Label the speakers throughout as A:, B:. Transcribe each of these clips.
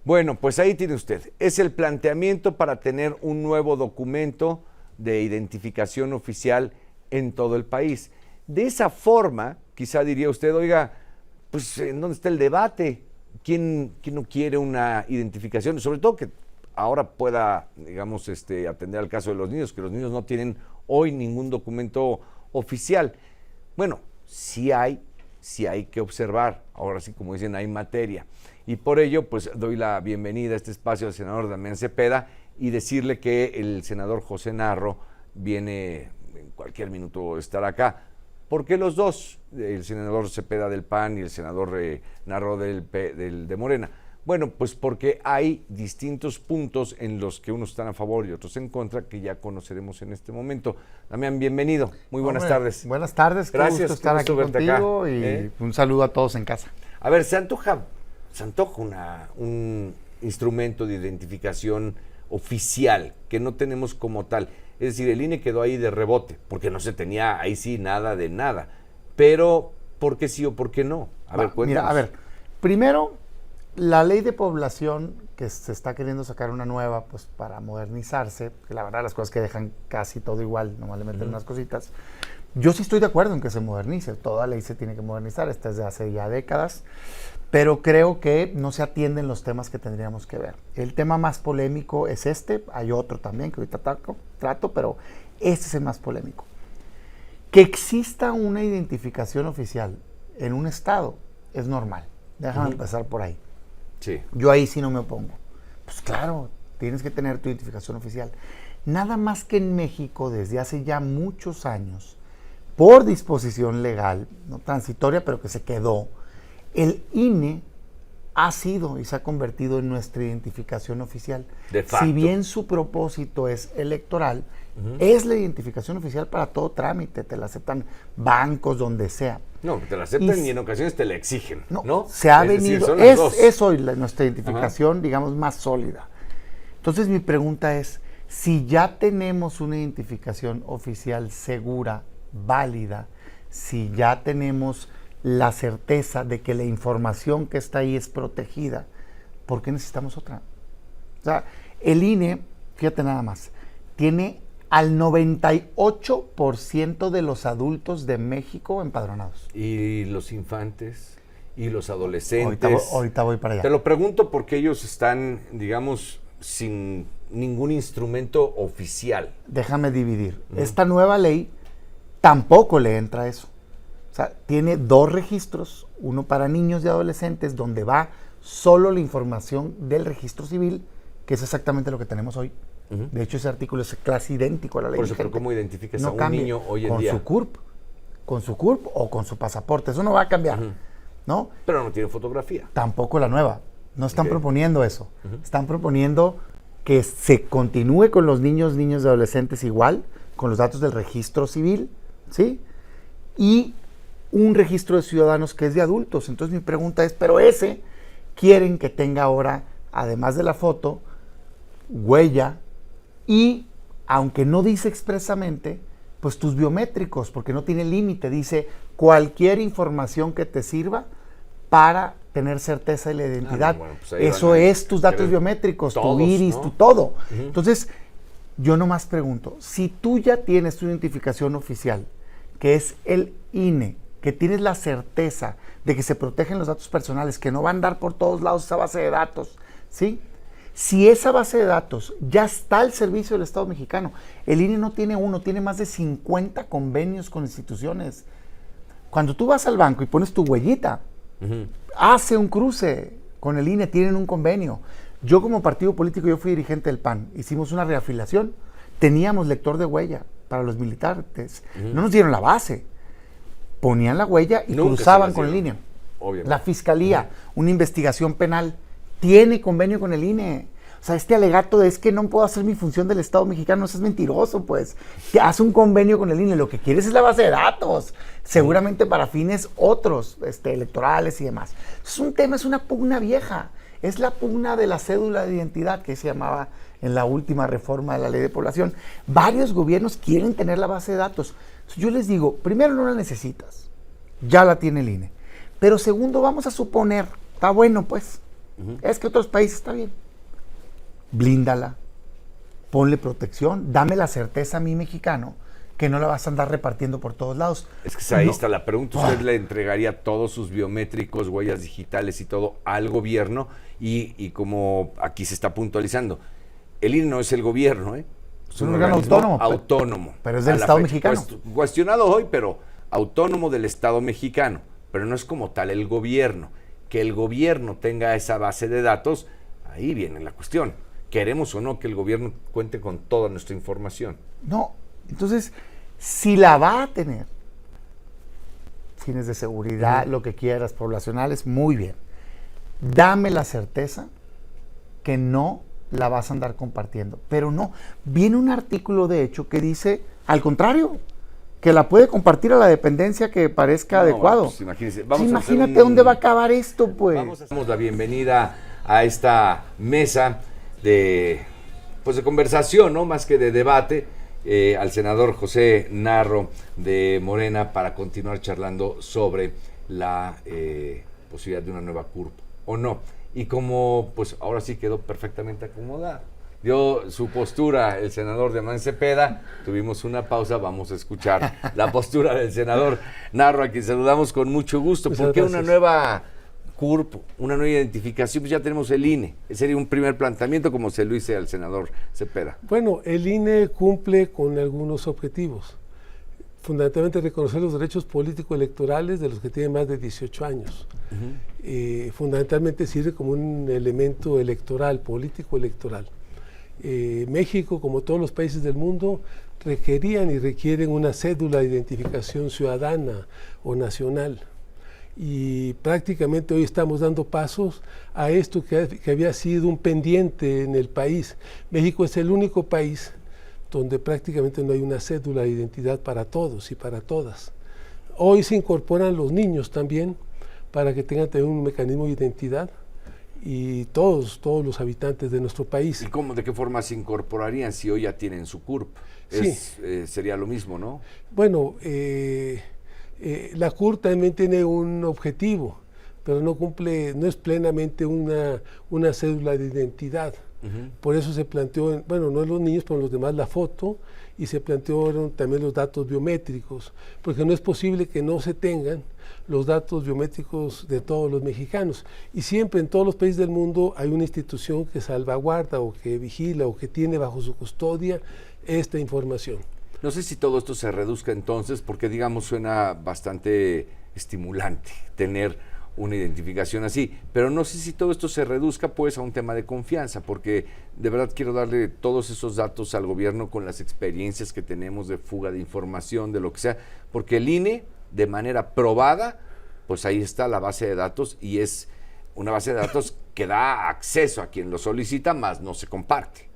A: Bueno, pues ahí tiene usted. Es el planteamiento para tener un nuevo documento de identificación oficial en todo el país. De esa forma, quizá diría usted, oiga, pues ¿en dónde está el debate? ¿Quién no quiere una identificación? Sobre todo que ahora pueda, digamos, atender al caso de los niños, que los niños no tienen hoy ningún documento oficial. Bueno, sí hay que observar. Ahora sí, como dicen, hay materia. Y por ello, pues doy la bienvenida a este espacio al senador Damián Cepeda y decirle que el senador José Narro viene, en cualquier minuto estará acá. ¿Por qué los dos? El senador Cepeda del PAN y el senador Narro de Morena. Bueno, pues porque hay distintos puntos en los que unos están a favor y otros en contra, que ya conoceremos en este momento. Damián, bienvenido. Muy buenas tardes.
B: Buenas tardes.
A: Gracias.
B: Qué gusto estar aquí contigo acá. Y un saludo a todos en casa.
A: A ver, se antoja un instrumento de identificación oficial que no tenemos como tal. Es decir, el INE quedó ahí de rebote, porque no se tenía ahí sí nada de nada. Pero, ¿por qué sí o por qué no? A ver, cuéntanos.
B: Mira, a ver, primero, la ley de población, que se está queriendo sacar una nueva, pues para modernizarse, que la verdad las cosas que dejan casi todo igual, nomás le meten unas cositas. Yo sí estoy de acuerdo en que se modernice, toda ley se tiene que modernizar, esta es de hace ya décadas, pero creo que no se atienden los temas que tendríamos que ver. El tema más polémico es hay otro también que ahorita trato, pero este es el más polémico. Que exista una identificación oficial en un estado es normal, déjame empezar por ahí.
A: Sí.
B: Yo ahí sí no me opongo. Pues claro, tienes que tener tu identificación oficial. Nada más que en México, desde hace ya muchos años, por disposición legal, no transitoria, pero que se quedó, el INE ha sido y se ha convertido en nuestra identificación oficial.
A: De facto.
B: Si bien su propósito es electoral, es la identificación oficial para todo trámite, te la aceptan bancos, donde sea.
A: No, te la aceptan y en ocasiones te la exigen, ¿no?
B: Se ha
A: es
B: venido,
A: decir,
B: es hoy nuestra identificación, digamos, más sólida. Entonces mi pregunta es, si ya tenemos una identificación oficial segura, válida, si ya tenemos la certeza de que la información que está ahí es protegida, ¿por qué necesitamos otra? O sea, el INE, fíjate nada más, tiene al 98% de los adultos de México empadronados.
A: Y los infantes y los adolescentes.
B: Ahorita voy para allá.
A: Te lo pregunto porque ellos están, digamos, sin ningún instrumento oficial.
B: Déjame dividir. Esta nueva ley tampoco le entra eso. O sea, tiene 2 registros, uno para niños y adolescentes, donde va solo la información del registro civil, que es exactamente lo que tenemos hoy. De hecho, ese artículo es casi idéntico a la ley.
A: Por eso, pero ¿cómo identificas a un
B: cambia.
A: niño hoy en día?
B: Con su CURP o con su pasaporte. Eso no va a cambiar, ¿no?
A: Pero no tiene fotografía.
B: Tampoco la nueva. No están proponiendo eso. Están proponiendo que se continúe con los niños y adolescentes igual, con los datos del registro civil, ¿sí? Y un registro de ciudadanos que es de adultos. Entonces mi pregunta es, pero ese quieren que tenga ahora, además de la foto, huella y, aunque no dice expresamente, pues tus biométricos, porque no tiene límite, dice cualquier información que te sirva para tener certeza de la identidad.
A: Bueno, pues
B: eso es tus datos biométricos,
A: todos,
B: tu iris,
A: ¿no?
B: tu todo. Entonces, yo nomás pregunto, si tú ya tienes tu identificación oficial, que es el INE, que tienes la certeza de que se protegen los datos personales, que no van a andar por todos lados esa base de datos, ¿sí? Si esa base de datos ya está al servicio del Estado mexicano, el INE no tiene uno, tiene más de 50 convenios con instituciones. Cuando tú vas al banco y pones tu huellita, hace un cruce con el INE, tienen un convenio. Yo como partido político, yo fui dirigente del PAN, hicimos una reafiliación, teníamos lector de huella para los militares, no nos dieron la base, ponían la huella y cruzaban con el INE.
A: Obviamente.
B: La fiscalía, una investigación penal, tiene convenio con el INE. O sea, este alegato de es que no puedo hacer mi función del Estado mexicano, eso es mentiroso, pues. Hace un convenio con el INE, lo que quieres es la base de datos, seguramente para fines otros, electorales y demás. Es un tema, es una pugna vieja, es la pugna de la cédula de identidad que se llamaba en la última reforma de la ley de población. Varios gobiernos quieren tener la base de datos. Yo les digo, primero no la necesitas, ya la tiene el INE. Pero segundo, vamos a suponer, está bueno pues, Es que otros países está bien. Blíndala, ponle protección, dame la certeza a mí, mexicano, que no la vas a andar repartiendo por todos lados.
A: Es que ahí está la pregunta. ¿Usted le entregaría todos sus biométricos, huellas digitales y todo al gobierno? Y como aquí se está puntualizando, el INE no es el gobierno, ¿eh?
B: Es un órgano autónomo. Pero es del Estado mexicano.
A: Cuestionado hoy, pero autónomo del Estado mexicano. Pero no es como tal el gobierno. Que el gobierno tenga esa base de datos, ahí viene la cuestión. ¿Queremos o no que el gobierno cuente con toda nuestra información?
B: No, entonces, si la va a tener, fines de seguridad, lo que quieras, poblacionales, muy bien. Dame la certeza que no la vas a andar compartiendo. Pero no, viene un artículo de hecho que dice, al contrario, que la puede compartir a la dependencia que parezca adecuado.
A: Pues imagínese,
B: imagínate dónde va a acabar esto, pues.
A: Damos la bienvenida a esta mesa de conversación, ¿no? Más que de debate, al senador José Narro de Morena para continuar charlando sobre la posibilidad de una nueva CURP o no. Y como pues ahora sí quedó perfectamente acomodada. Dio su postura el senador Demián Cepeda, tuvimos una pausa, vamos a escuchar la postura del senador Narro, a quien saludamos con mucho gusto. ¿Por qué una nueva CURP, una nueva identificación? Pues ya tenemos el INE. Ese sería un primer planteamiento, como se lo hice al senador Cepeda.
C: Bueno, el INE cumple con algunos objetivos. Fundamentalmente reconocer los derechos político-electorales de los que tienen más de 18 años. Fundamentalmente sirve como un elemento electoral, político-electoral. México, como todos los países del mundo, requerían y requieren una cédula de identificación ciudadana o nacional. Y prácticamente hoy estamos dando pasos a esto que había sido un pendiente en el país. México es el único país donde prácticamente no hay una cédula de identidad para todos y para todas. Hoy se incorporan los niños también para que tengan también un mecanismo de identidad, y todos los habitantes de nuestro país.
A: ¿Y de qué forma se incorporarían si hoy ya tienen su CURP?
C: Sí.
A: Sería lo mismo, ¿no?
C: Bueno, la CURP también tiene un objetivo, pero no es plenamente una cédula de identidad. Por eso se planteó, no en los niños, pero en los demás la foto, y se plantearon también los datos biométricos, porque no es posible que no se tengan los datos biométricos de todos los mexicanos. Y siempre en todos los países del mundo hay una institución que salvaguarda o que vigila o que tiene bajo su custodia esta información.
A: No sé si todo esto se reduzca entonces, porque digamos suena bastante estimulante tener una identificación así, pero no sé si todo esto se reduzca pues a un tema de confianza, porque de verdad quiero darle todos esos datos al gobierno con las experiencias que tenemos de fuga de información, de lo que sea, porque el INE, de manera probada, pues ahí está la base de datos, y es una base de datos que da acceso a quien lo solicita, más no se comparte.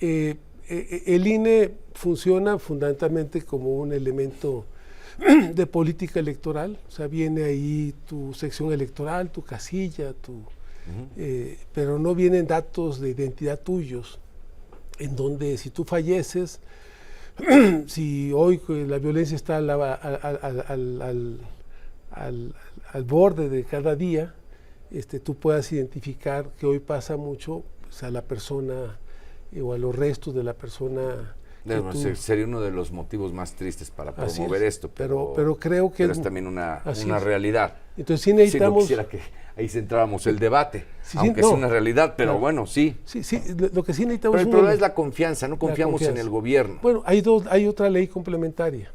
C: El INE funciona fundamentalmente como un elemento de política electoral, o sea, viene ahí tu sección electoral, tu casilla, pero no vienen datos de identidad tuyos, en donde si tú falleces, si hoy la violencia está al borde de cada día, tú puedas identificar que hoy pasa mucho pues, a la persona o a los restos de la persona.
A: Sería uno de los motivos más tristes para promover esto,
C: pero creo que
A: es también una realidad.
C: Entonces sí necesitamos...
A: no quisiera que ahí centráramos el debate, aunque es una realidad, pero claro. Bueno, sí.
C: Sí, lo que sí necesitamos...
A: Pero el problema es la confianza, no confiamos en el gobierno.
C: Bueno, hay otra ley complementaria.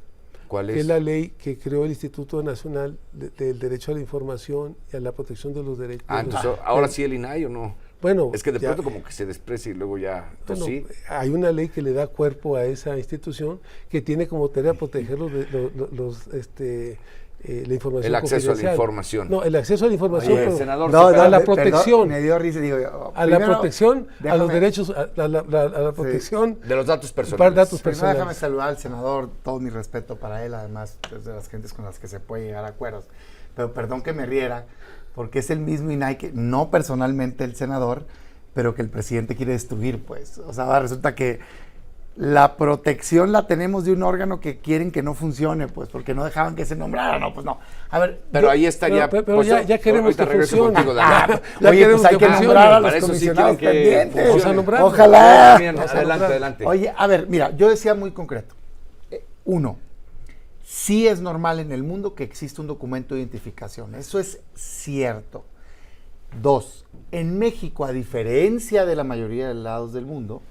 A: ¿Cuál es?
C: Que es la ley que creó el Instituto Nacional del Derecho a la Información y a la Protección de los Derechos.
A: Entonces, ¿ahora sí el INAI o no?
C: Bueno,
A: es que de pronto como que se desprecia y luego ya,
C: bueno,
A: sí.
C: Hay una ley que le da cuerpo a esa institución que tiene como tarea proteger la información.
A: El acceso a la información.
C: No, el acceso a la información.
A: Oye, senador,
C: a la protección.
B: Me dio risa, digo,
C: a la protección, a los derechos, a la protección.
A: De los datos personales.
B: Déjame saludar al senador, todo mi respeto para él, además es de las gentes con las que se puede llegar a acuerdos. Pero perdón que me riera, porque es el mismo INAI que, no personalmente el senador, pero que el presidente quiere destruir, pues. O sea, resulta que la protección la tenemos de un órgano que quieren que no funcione, pues, porque no dejaban que se nombrara, no, pues no. A ver,
A: pero ahí estaría...
C: Pero ya queremos que funcione.
B: Oye, pues hay que nombrar a los
A: para eso sí
B: comisionados
A: quieren que
B: pendientes.
C: Vamos a nombrar.
B: Ojalá.
A: Bien, adelante.
B: Oye, a ver, mira, yo decía muy concreto. Uno, sí es normal en el mundo que exista un documento de identificación. Eso es cierto. Dos, en México, a diferencia de la mayoría de lados del mundo,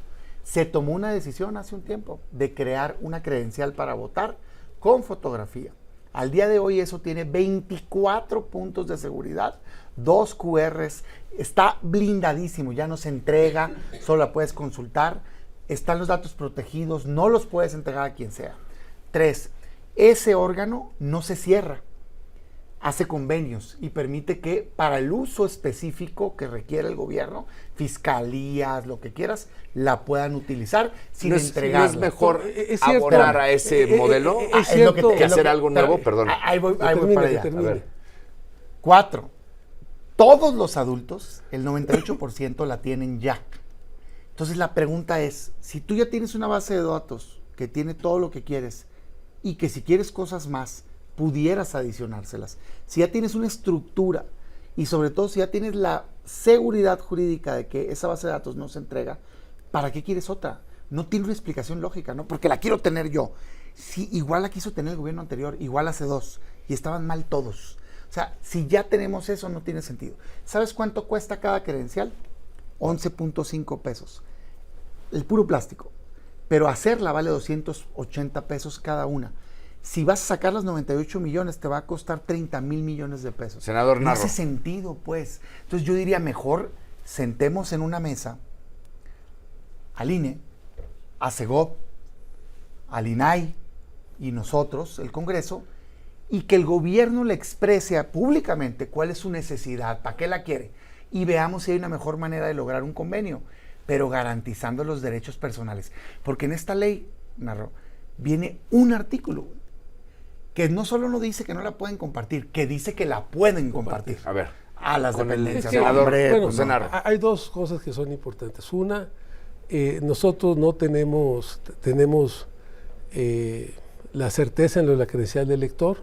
B: se tomó una decisión hace un tiempo de crear una credencial para votar con fotografía. Al día de hoy eso tiene 24 puntos de seguridad, 2 QRs, está blindadísimo, ya no se entrega, solo la puedes consultar, están los datos protegidos, no los puedes entregar a quien sea. 3, ese órgano no se cierra, hace convenios y permite que para el uso específico que requiere el gobierno, fiscalías, lo que quieras, la puedan utilizar sin entregarla.
A: ¿No es mejor abonar a ese modelo que hacer algo nuevo? Perdón.
B: Ahí voy para allá. A ver. 4. Todos los adultos, el 98% la tienen ya. Entonces la pregunta es, si tú ya tienes una base de datos que tiene todo lo que quieres y que si quieres cosas más, pudieras adicionárselas. Si ya tienes una estructura y sobre todo si ya tienes la seguridad jurídica de que esa base de datos no se entrega, ¿para qué quieres otra? No tiene una explicación lógica, ¿no? Porque la quiero tener yo. Sí, igual la quiso tener el gobierno anterior, igual hace 2, y estaban mal todos. O sea, si ya tenemos eso, no tiene sentido. ¿Sabes cuánto cuesta cada credencial? 11.5 pesos. El puro plástico. Pero hacerla vale 280 pesos cada una. Si vas a sacar los 98 millones, te va a costar 30 mil millones de pesos.
A: Senador Narro.
B: No hace sentido, pues. Entonces yo diría, mejor sentemos en una mesa al INE, a Segov, al INAI y nosotros, el Congreso, y que el gobierno le exprese públicamente cuál es su necesidad, para qué la quiere, y veamos si hay una mejor manera de lograr un convenio, pero garantizando los derechos personales. Porque en esta ley, Narro, viene un artículo que no solo no dice que no la pueden compartir, que dice que la pueden compartir.
A: A ver.
B: A las dependencias.
A: Senador,
C: bueno,
A: José Narro.
C: Hay dos cosas que son importantes. Una, nosotros no tenemos la certeza en lo de la credencial de elector.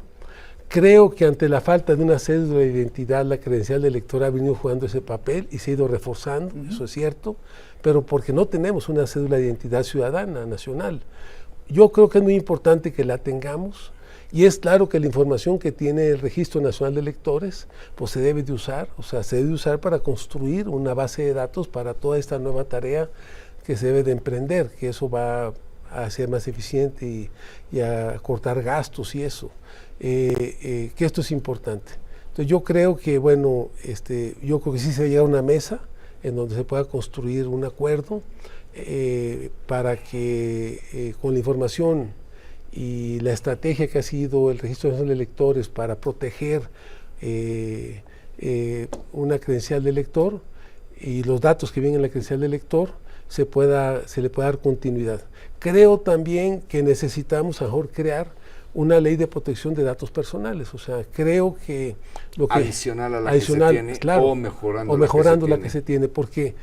C: Creo que ante la falta de una cédula de identidad, la credencial de elector ha venido jugando ese papel y se ha ido reforzando, eso es cierto, pero porque no tenemos una cédula de identidad ciudadana nacional. Yo creo que es muy importante que la tengamos. Y es claro que la información que tiene el Registro Nacional de Electores, pues se debe de usar, o sea, se debe de usar para construir una base de datos para toda esta nueva tarea que se debe de emprender, que eso va a ser más eficiente y a cortar gastos y eso, que esto es importante. Entonces yo creo que, bueno, yo creo que sí se debe llegar a una mesa en donde se pueda construir un acuerdo para que con la información y la estrategia que ha sido el Registro Nacional de Electores para proteger una credencial de elector y los datos que vienen en la credencial de elector se le pueda dar continuidad. Creo también que necesitamos a lo mejor crear una ley de protección de datos personales, o sea, creo que lo que
A: adicional a la que se tiene,
C: claro,
A: o mejorando
C: la que se tiene, porque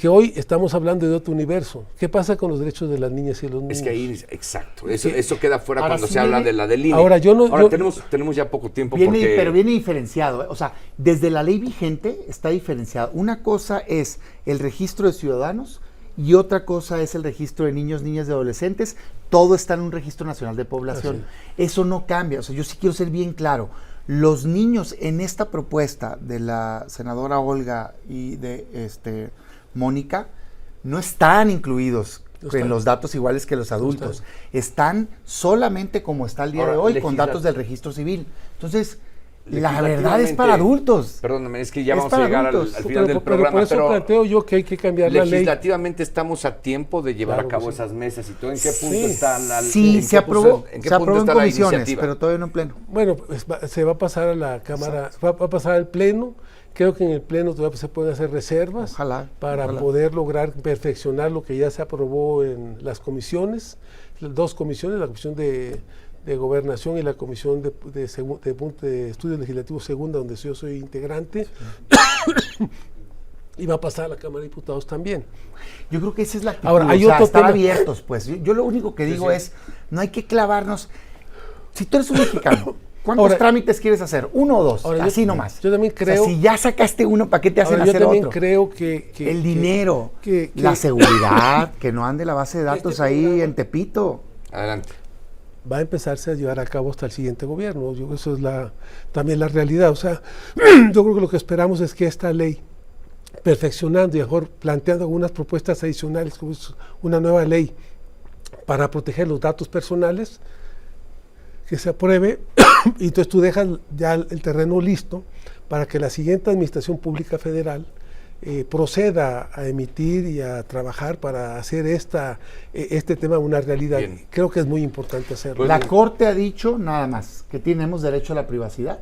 C: hoy estamos hablando de otro universo. ¿Qué pasa con los derechos de las niñas y los niños?
A: Es que ahí, exacto, eso queda fuera
B: ahora
A: cuando
B: sí
A: se habla de la del INE.
C: Ahora
A: tenemos ya poco tiempo
B: pero viene diferenciado, o sea, desde la ley vigente está diferenciado. Una cosa es el registro de ciudadanos y otra cosa es el registro de niños, niñas y adolescentes. Todo está en un registro nacional de población. Eso no cambia. O sea, yo sí quiero ser bien claro. Los niños en esta propuesta de la senadora Olga y de Mónica no están incluidos en los datos iguales que los adultos. Están solamente como está el día de hoy, con datos del registro civil. Entonces, la verdad es para adultos.
A: Perdóname, es que ya vamos a llegar al final del programa.
C: Por eso planteo yo que hay que cambiar la ley.
A: Legislativamente estamos a tiempo de llevar a cabo esas mesas y todo. ¿En qué punto está la
B: Sí, se aprobó en comisiones, pero todavía no en pleno.
C: Bueno, pues se va a pasar a la Cámara, va a pasar al pleno. Creo que en el pleno todavía se pueden hacer reservas para poder lograr perfeccionar lo que ya se aprobó en las comisiones, las dos comisiones, la Comisión de Gobernación y la Comisión de Estudios Legislativos Segunda, donde yo soy integrante. y va a pasar a la Cámara de Diputados también.
B: Yo creo que esa es la actitud.
C: Ahora, hay
B: o sea,
C: otro
B: estar
C: tema.
B: abiertos, pues. Yo lo único que digo es, no hay que clavarnos. Si tú eres un mexicano, ¿cuántos
C: Ahora,
B: trámites quieres hacer? ¿1 o 2?
C: ahora,
B: Así
C: yo-
B: nomás.
C: yo también creo-
B: O sea, si ya sacaste uno, ¿para qué te hacen
C: Ahora, yo
B: hacer
C: también
B: otro?
C: creo que
B: El dinero,
C: que-
B: la seguridad, que no ande la base de datos
C: Este
B: ahí
C: programa-
B: en Tepito.
A: Adelante.
C: va a empezarse a llevar a cabo hasta el siguiente gobierno. Yo creo que eso es también la realidad. O sea, yo creo que lo que esperamos es que esta ley, perfeccionando y mejor planteando algunas propuestas adicionales, como es una nueva ley para proteger los datos personales, que se apruebe y entonces tú dejas ya el terreno listo para que la siguiente Administración Pública Federal proceda a emitir y a trabajar para hacer este tema una realidad.
A: Bien.
C: Creo que es muy importante hacerlo.
A: Pues,
B: La Corte ha dicho nada más que tenemos derecho a la privacidad,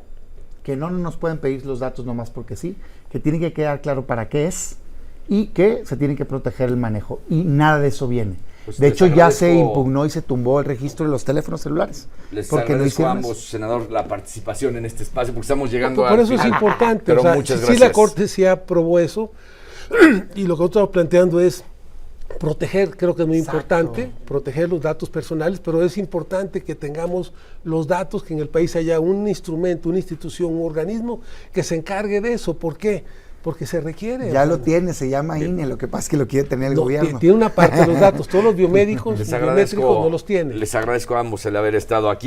B: que no nos pueden pedir los datos nomás porque sí, que tiene que quedar claro para qué es y que se tiene que proteger el manejo. Y nada de eso viene.
A: Pues
B: de
A: les
B: hecho, ya se
A: agradezco-
B: impugnó y se tumbó el registro de los teléfonos celulares.
A: Les
B: porque no
A: agradezco a
B: hicieron
A: ambos,
B: eso.
A: senador, la participación en este espacio, porque estamos llegando
C: Por
A: al
C: eso es
A: final.
C: importante.
A: Pero
C: o sea,
A: muchas
C: sí,
A: gracias.
C: la Corte sí aprobó eso y lo que nosotros estamos planteando es proteger, creo que es muy
B: Exacto.
C: importante, proteger los datos personales, pero es importante que tengamos los datos, que en el país haya un instrumento, una institución, un organismo que se encargue de eso. ¿Por qué? Porque se requiere.
B: Ya
C: o sea,
B: lo tiene, se llama INE, lo que pasa es que lo quiere tener el
C: no,
B: gobierno.
C: tiene una parte de los datos, todos los biomédicos,
A: Les
C: biométricos
A: agradezco,
C: no los tienen.
A: les agradezco a ambos el haber estado aquí.